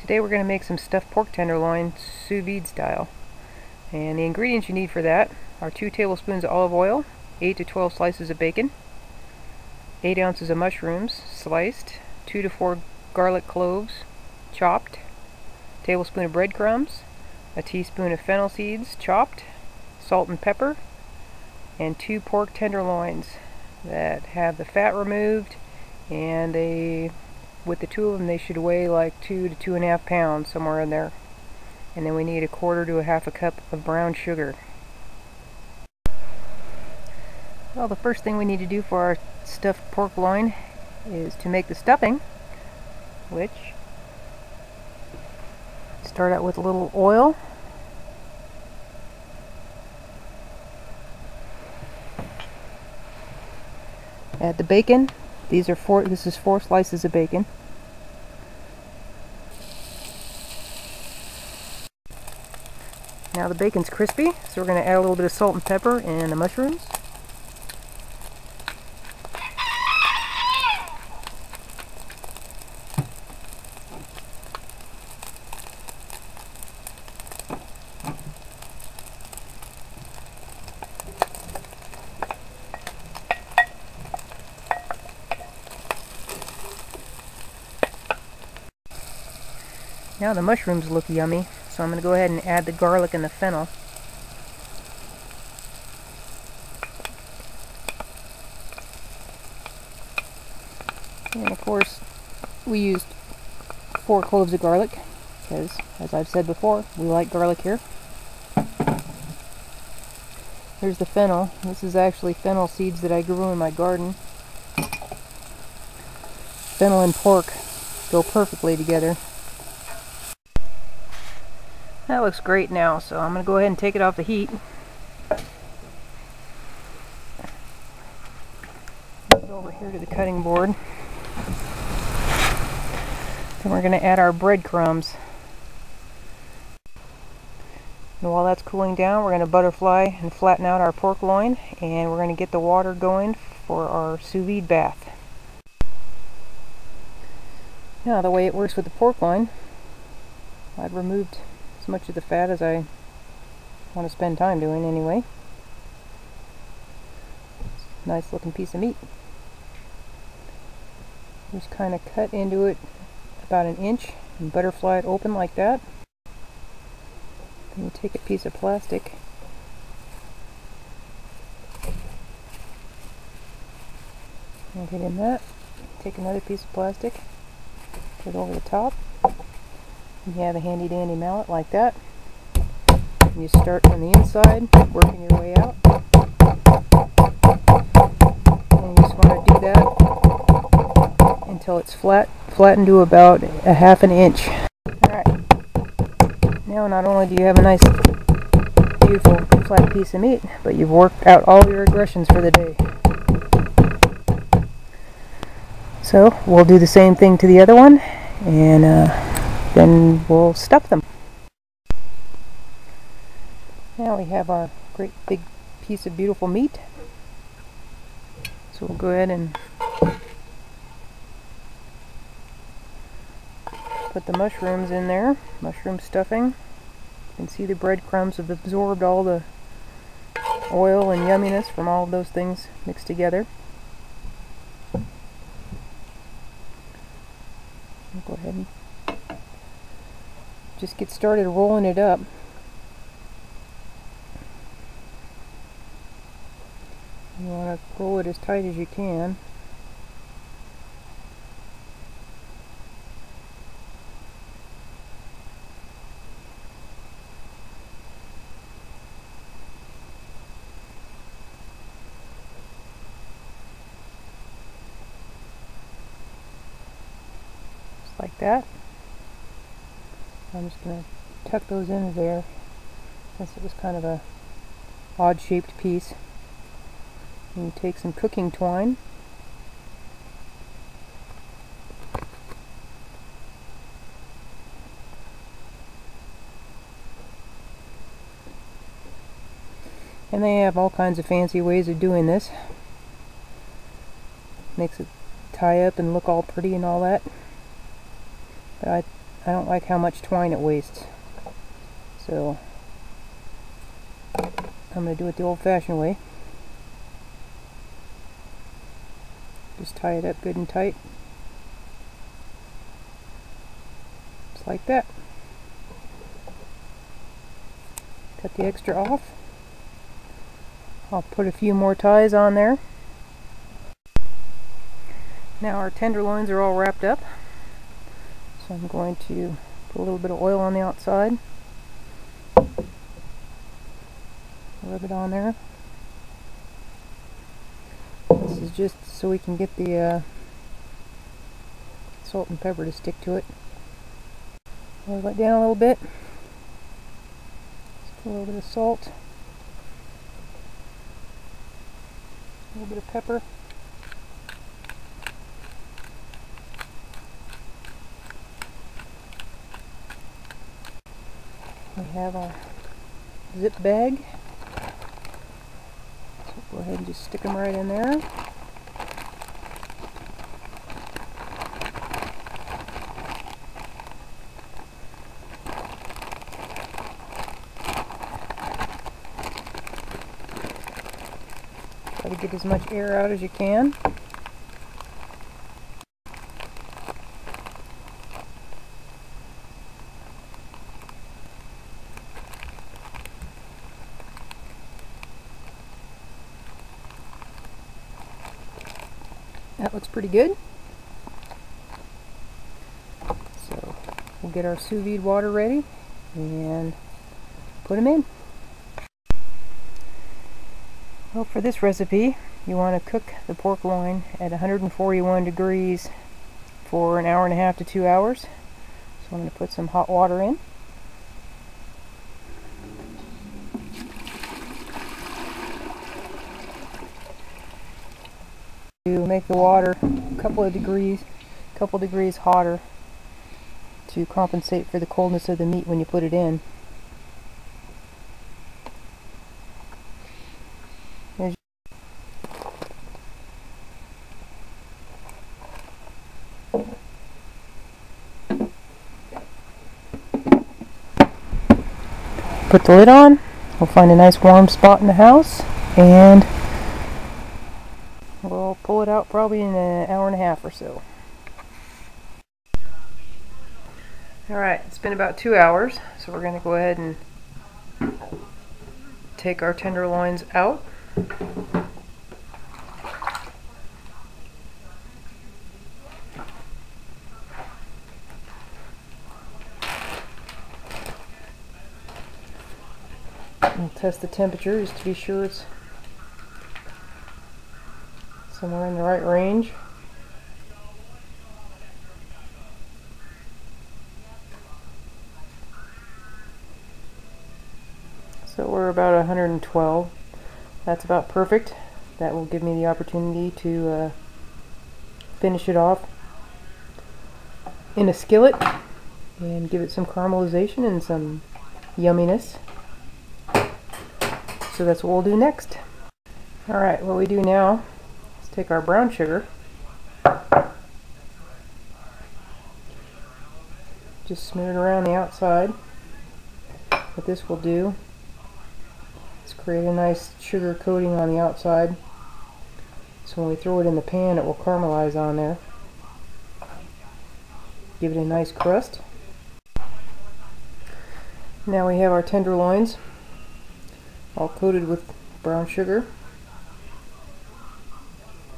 Today we're going to make some stuffed pork tenderloin sous vide style. And the ingredients you need for that are 2 tablespoons of olive oil, 8 to 12 slices of bacon, 8 ounces of mushrooms sliced, 2 to 4 garlic cloves chopped, a tablespoon of breadcrumbs, a teaspoon of fennel seeds chopped, salt and pepper, and 2 pork tenderloins that have the fat removed, and with the 2 of them they should weigh like 2 to 2.5 pounds, somewhere in there. And then we need 1/4 to 1/2 cup of brown sugar. Well, the first thing we need to do for our stuffed pork loin is to make the stuffing, which start out with a little oil. Add the bacon. This is 4 slices of bacon. Now the bacon's crispy, so we're going to add a little bit of salt and pepper and the mushrooms. Now the mushrooms look yummy, so I'm going to go ahead and add the garlic and the fennel. And of course, we used 4 cloves of garlic, because, as I've said before, we like garlic here. Here's the fennel. This is actually fennel seeds that I grew in my garden. Fennel and pork go perfectly together. That looks great now, so I'm going to go ahead and take it off the heat. Move over here to the cutting board. Then we're going to add our breadcrumbs. And while that's cooling down, we're going to butterfly and flatten out our pork loin, and we're going to get the water going for our sous vide bath. Now, the way it works with the pork loin, I've removed as much of the fat as I want to spend time doing anyway. Nice looking piece of meat. Just kind of cut into it about 1 inch and butterfly it open like that. Then you take a piece of plastic and get in that. Take another piece of plastic, put it over the top. You have a handy dandy mallet like that. And you start on the inside, working your way out. And you just want to do that until it's flattened to about 1/2 inch. Alright. Now not only do you have a nice, beautiful, flat piece of meat, but you've worked out all your aggressions for the day. So we'll do the same thing to the other one, and then we'll stuff them. Now we have our great big piece of beautiful meat. So we'll go ahead and put the mushrooms in there. Mushroom stuffing. You can see the breadcrumbs have absorbed all the oil and yumminess from all of those things mixed together. We'll go ahead and just get started rolling it up. You want to roll it as tight as you can. Just like that. I'm just going to tuck those in there, since it was kind of a odd shaped piece. And you take some cooking twine, and they have all kinds of fancy ways of doing this. Makes it tie up and look all pretty and all that. But I don't like how much twine it wastes. So I'm going to do it the old-fashioned way. Just tie it up good and tight. Just like that. Cut the extra off. I'll put a few more ties on there. Now our tenderloins are all wrapped up. So I'm going to put a little bit of oil on the outside. Rub it on there. This is just so we can get the salt and pepper to stick to it. Oil it down a little bit. Just a little bit of salt. A little bit of pepper. We have our zip bag. So go ahead and just stick them right in there. Try to get as much air out as you can. That looks pretty good. So we'll get our sous vide water ready and put them in. Well, for this recipe, you want to cook the pork loin at 141 degrees for an hour and a half to 2 hours. So I'm going to put some hot water in. To make the water a couple degrees hotter to compensate for the coldness of the meat when you put it in. Put the lid on. We'll find a nice warm spot in the house and we'll pull it out probably in an hour and a half or so. Alright, it's been about 2 hours, so we're going to go ahead and take our tenderloins out. We'll test the temperature just to be sure it's somewhere in the right range. So we're about 112. That's about perfect. That will give me the opportunity to finish it off in a skillet and give it some caramelization and some yumminess. So that's what we'll do next. Alright, what we do now is take our brown sugar, just smear it around the outside. What this will do is create a nice sugar coating on the outside, so when we throw it in the pan it will caramelize on there. Give it a nice crust. Now we have our tenderloins all coated with brown sugar.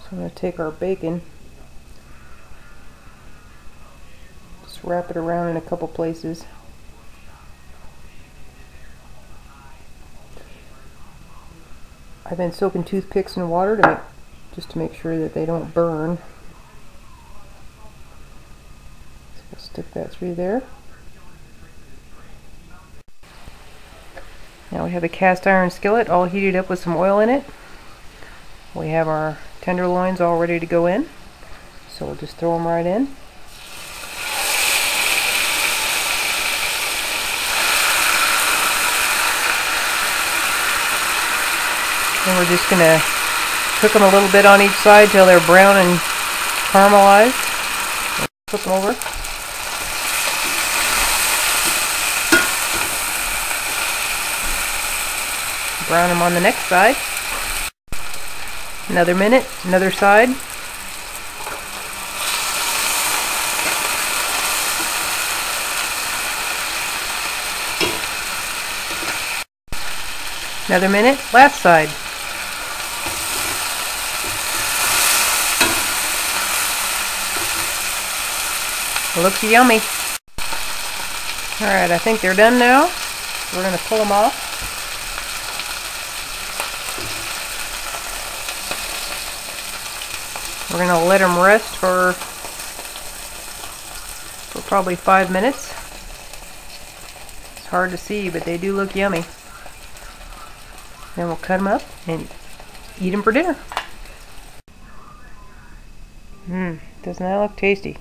So I'm going to take our bacon, just wrap it around in a couple places. I've been soaking toothpicks in water just to make sure that they don't burn. So we'll stick that through there. Now we have a cast iron skillet all heated up with some oil in it. We have our tenderloins all ready to go in, so we'll just throw them right in. And we're just going to cook them a little bit on each side till they're brown and caramelized. Flip them over. Brown them on the next side. Another minute, another side. Another minute, last side. It looks yummy. Alright, I think they're done now. We're going to pull them off. We're going to let them rest for probably 5 minutes. It's hard to see, but they do look yummy. Then we'll cut them up and eat them for dinner. Doesn't that look tasty?